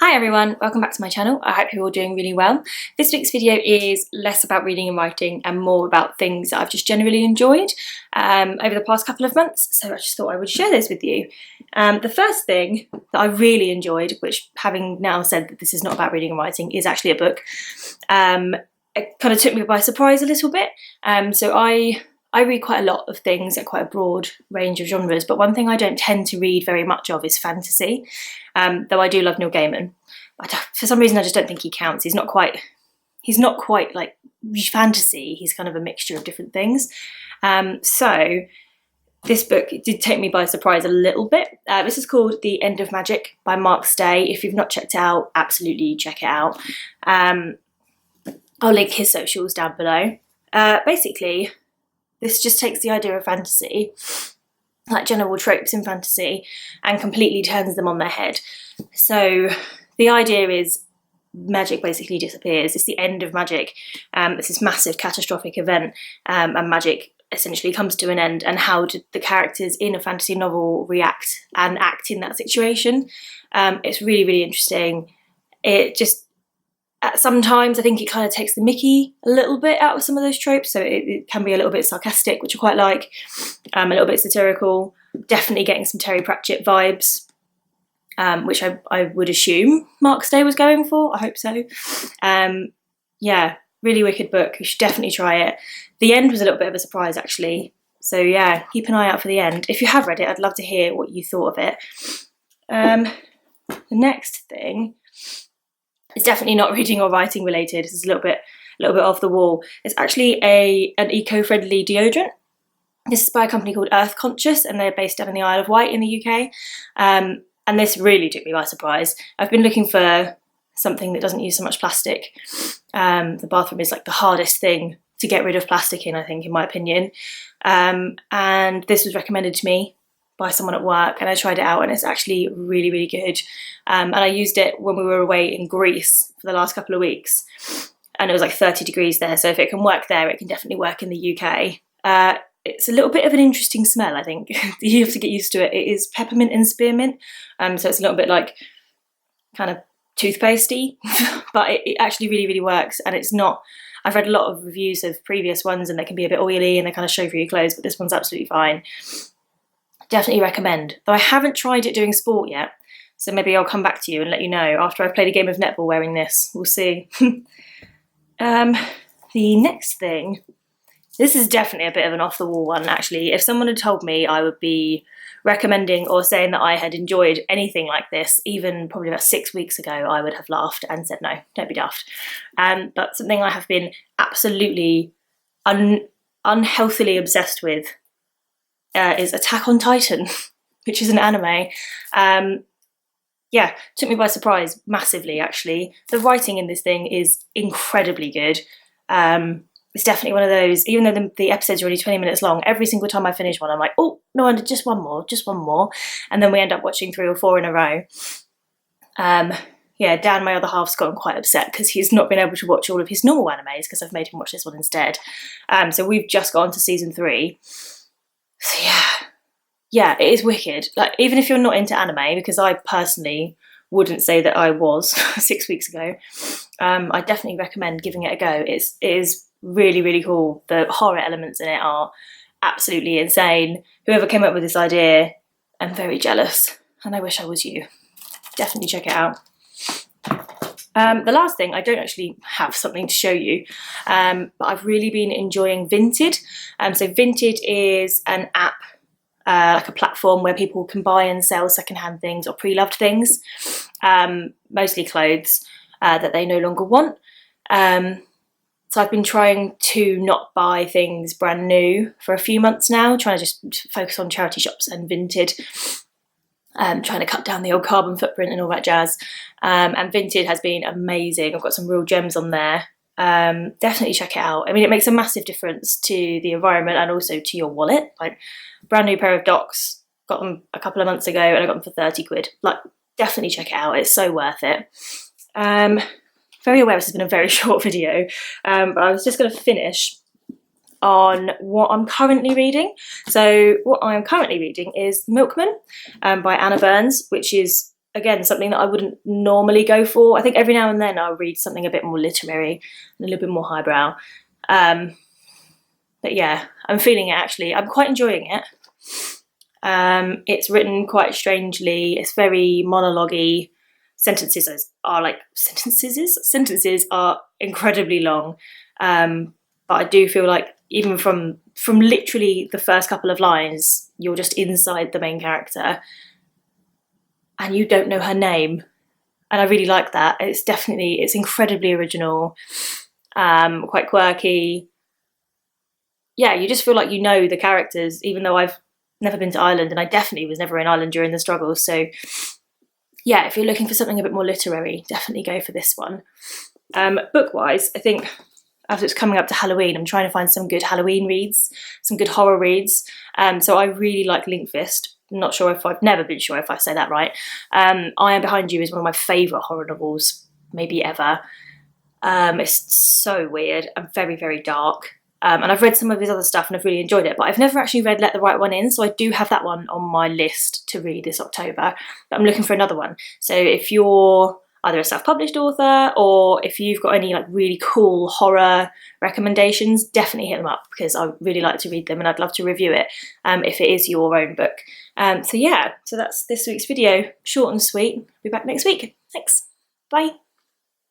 Hi everyone, welcome back to my channel. I hope you're all doing really well. This week's video is less about reading and writing and more about things that I've just generally enjoyed over the past couple of months, so I just thought I would share those with you. The first thing that I really enjoyed, which having now said that this is not about reading and writing, is actually a book. It kind of took me by surprise a little bit. So I read quite a lot of things at quite a broad range of genres, but one thing I don't tend to read very much of is fantasy, though I do love Neil Gaiman. For some reason I just don't think he counts. He's not quite like fantasy, he's kind of a mixture of different things. So this book did take me by surprise a little bit. This is called The End of Magic by Mark Stay. If you've not checked it out, absolutely check it out. I'll link his socials down below. Basically, this just takes the idea of fantasy, like general tropes in fantasy, and completely turns them on their head. So the idea is magic basically disappears. It's the end of magic. It's this massive catastrophic event, and magic essentially comes to an end, and how do the characters in a fantasy novel react and act in that situation. It's really, really interesting. It just, sometimes I think it kind of takes the mickey a little bit out of some of those tropes, so it can be a little bit sarcastic, which I quite like, a little bit satirical, definitely getting some Terry Pratchett vibes, which I would assume Mark Stay was going for. I hope so. Yeah, really wicked book. You should definitely try it. The end was a little bit of a surprise actually, so yeah, keep an eye out for the end. If you have read it, I'd love to hear what you thought of it. The next thing, it's definitely not reading or writing related. This is a little bit off the wall. It's actually an eco-friendly deodorant. This is by a company called Earth Conscious, and they're based down in the Isle of Wight in the UK. And this really took me by surprise. I've been looking for something that doesn't use so much plastic. The bathroom is like the hardest thing to get rid of plastic in, I think, in my opinion. And this was recommended to me by someone at work, and I tried it out, and it's actually really, really good. And I used it when we were away in Greece for the last couple of weeks, and it was like 30 degrees there, so if it can work there, it can definitely work in the UK. It's a little bit of an interesting smell, I think. You have to get used to it. It is peppermint and spearmint, so it's a little bit like kind of toothpastey, but it actually really, really works, and it's not. I've read a lot of reviews of previous ones, and they can be a bit oily, and they kind of show through your clothes, but this one's absolutely fine. Definitely recommend. Though I haven't tried it doing sport yet, so maybe I'll come back to you and let you know after I've played a game of netball wearing this. We'll see. The next thing, this is definitely a bit of an off-the-wall one, actually. If someone had told me I would be recommending or saying that I had enjoyed anything like this, even probably about 6 weeks ago, I would have laughed and said, no, don't be daft. But something I have been absolutely unhealthily obsessed with is Attack on Titan, which is an anime. Yeah, took me by surprise massively, actually. The writing in this thing is incredibly good. It's definitely one of those, even though the episodes are only 20 minutes long, every single time I finish one, I'm like, oh, no, just one more. And then we end up watching 3 or 4 in a row. Yeah, Dan, my other half's gotten quite upset because he's not been able to watch all of his normal animes because I've made him watch this one instead. So we've just got on to season 3. So yeah, it is wicked. Like, even if you're not into anime, because I personally wouldn't say that I was 6 weeks ago, I definitely recommend giving it a go. It is really, really cool. The horror elements in it are absolutely insane. Whoever came up with this idea, I'm very jealous, and I wish I was you. Definitely check it out. The last thing, I don't actually have something to show you, but I've really been enjoying Vinted. So Vinted is an app, like a platform where people can buy and sell secondhand things or pre-loved things, mostly clothes that they no longer want. So I've been trying to not buy things brand new for a few months now, trying to just focus on charity shops and Vinted. Trying to cut down the old carbon footprint and all that jazz. And Vinted has been amazing. I've got some real gems on there. Definitely check it out. I mean, it makes a massive difference to the environment and also to your wallet. Like, brand new pair of Docs, got them a couple of months ago, and I got them for 30 quid. Like, definitely check it out. It's so worth it. Very aware this has been a very short video, but I was just going to finish on what I'm currently reading. So what I'm currently reading is Milkman by Anna Burns, which is again, something that I wouldn't normally go for. I think every now and then I'll read something a bit more literary and a little bit more highbrow. But yeah, I'm feeling it actually. I'm quite enjoying it. It's written quite strangely. It's very monologue-y. Sentences are incredibly long. But I do feel like even from literally the first couple of lines, you're just inside the main character and you don't know her name. And I really like that. It's incredibly original, quite quirky. Yeah, you just feel like you know the characters, even though I've never been to Ireland, and I definitely was never in Ireland during the struggle. So yeah, if you're looking for something a bit more literary, definitely go for this one. Book-wise, I think after it's coming up to Halloween, I'm trying to find some good Halloween reads, some good horror reads. So I really like Linkfist. I've never been sure if I say that right. I Am Behind You is one of my favourite horror novels, maybe ever. It's so weird and very, very dark. And I've read some of his other stuff and I've really enjoyed it, but I've never actually read Let the Right One In, so I do have that one on my list to read this October, but I'm looking for another one. So if you're either a self-published author or if you've got any like really cool horror recommendations, definitely hit them up because I really like to read them and I'd love to review it if it is your own book. So yeah, so that's this week's video. Short and sweet. Be back next week. Thanks. Bye.